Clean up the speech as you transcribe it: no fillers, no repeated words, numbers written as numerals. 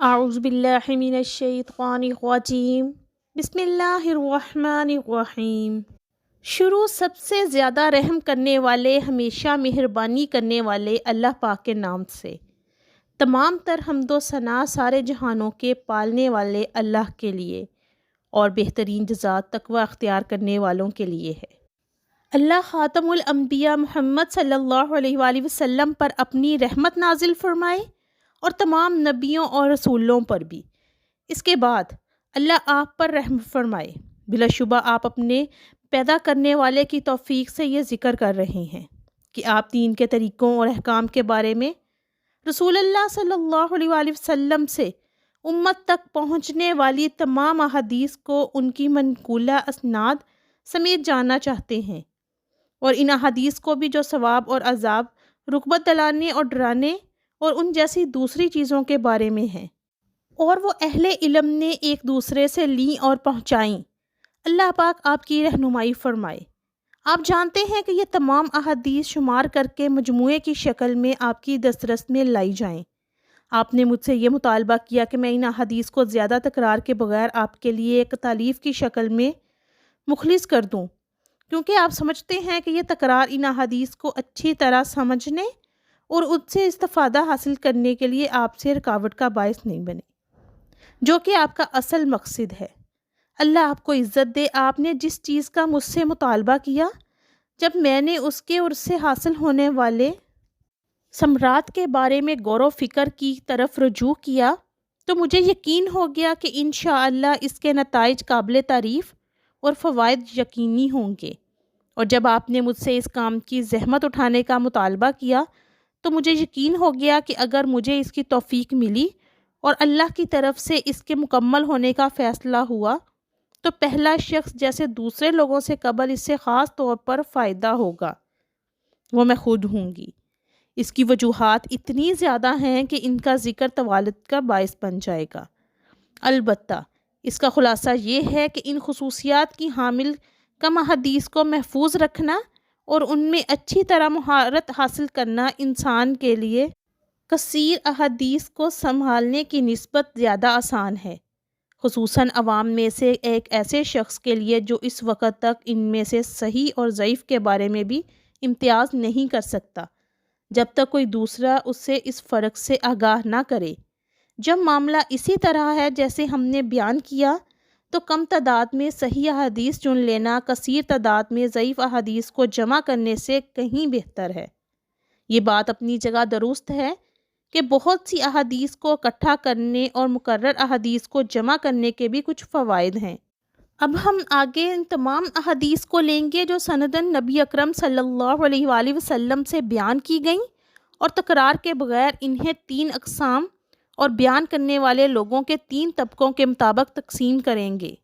اعوذ باللہ من الشیطان الرجیم بسم اللہ الرحمن الرحیم۔ شروع سب سے زیادہ رحم کرنے والے، ہمیشہ مہربانی کرنے والے اللہ پاک کے نام سے۔ تمام تر حمد و ثنا سارے جہانوں کے پالنے والے اللہ کے لیے اور بہترین جزا تقوی اختیار کرنے والوں کے لیے ہے۔ اللہ خاتم الانبیاء محمد صلی اللہ علیہ وآلہ وسلم پر اپنی رحمت نازل فرمائے اور تمام نبیوں اور رسولوں پر بھی۔ اس کے بعد اللہ آپ پر رحم فرمائے۔ بلا شبہ آپ اپنے پیدا کرنے والے کی توفیق سے یہ ذکر کر رہے ہیں کہ آپ دین کے طریقوں اور احکام کے بارے میں رسول اللہ صلی اللہ علیہ وآلہ وسلم سے امت تک پہنچنے والی تمام احادیث کو ان کی منقولہ اسناد سمیت جاننا چاہتے ہیں، اور ان احادیث کو بھی جو ثواب اور عذاب، رغبت دلانے اور ڈرانے اور ان جیسی دوسری چیزوں کے بارے میں ہیں، اور وہ اہل علم نے ایک دوسرے سے لیں اور پہنچائیں۔ اللہ پاک آپ کی رہنمائی فرمائے۔ آپ جانتے ہیں کہ یہ تمام احادیث شمار کر کے مجموعے کی شکل میں آپ کی دسترس میں لائی جائیں۔ آپ نے مجھ سے یہ مطالبہ کیا کہ میں ان احادیث کو زیادہ تکرار کے بغیر آپ کے لیے ایک تالیف کی شکل میں مخلص کر دوں، کیونکہ آپ سمجھتے ہیں کہ یہ تکرار ان احادیث کو اچھی طرح سمجھنے اور ان سے استفادہ حاصل کرنے کے لیے آپ سے رکاوٹ کا باعث نہیں بنے، جو کہ آپ کا اصل مقصد ہے۔ اللہ آپ کو عزت دے، آپ نے جس چیز کا مجھ سے مطالبہ کیا، جب میں نے اس کے اور اس سے حاصل ہونے والے ثمرات کے بارے میں غور و فکر کی طرف رجوع کیا، تو مجھے یقین ہو گیا کہ انشاءاللہ اس کے نتائج قابل تعریف اور فوائد یقینی ہوں گے۔ اور جب آپ نے مجھ سے اس کام کی زحمت اٹھانے کا مطالبہ کیا، تو مجھے یقین ہو گیا کہ اگر مجھے اس کی توفیق ملی اور اللہ کی طرف سے اس کے مکمل ہونے کا فیصلہ ہوا، تو پہلا شخص جیسے دوسرے لوگوں سے قبل اس سے خاص طور پر فائدہ ہوگا، وہ میں خود ہوں گی۔ اس کی وجوہات اتنی زیادہ ہیں کہ ان کا ذکر طوالت کا باعث بن جائے گا۔ البتہ اس کا خلاصہ یہ ہے کہ ان خصوصیات کی حامل کم احادیث کو محفوظ رکھنا اور ان میں اچھی طرح مہارت حاصل کرنا انسان کے لیے کثیر احادیث کو سنبھالنے کی نسبت زیادہ آسان ہے، خصوصاً عوام میں سے ایک ایسے شخص کے لیے جو اس وقت تک ان میں سے صحیح اور ضعیف کے بارے میں بھی امتیاز نہیں کر سکتا، جب تک کوئی دوسرا اس سے اس فرق سے آگاہ نہ کرے۔ جب معاملہ اسی طرح ہے جیسے ہم نے بیان کیا، تو کم تعداد میں صحیح احادیث چن لینا کثیر تعداد میں ضعیف احادیث کو جمع کرنے سے کہیں بہتر ہے۔ یہ بات اپنی جگہ درست ہے کہ بہت سی احادیث کو اکٹھا کرنے اور مقرر احادیث کو جمع کرنے کے بھی کچھ فوائد ہیں۔ اب ہم آگے ان تمام احادیث کو لیں گے جو سنداً نبی اکرم صلی اللہ علیہ وآلہ وسلم سے بیان کی گئیں، اور تکرار کے بغیر انہیں 3 اقسام اور بیان کرنے والے لوگوں کے 3 طبقوں کے مطابق تقسیم کریں گے۔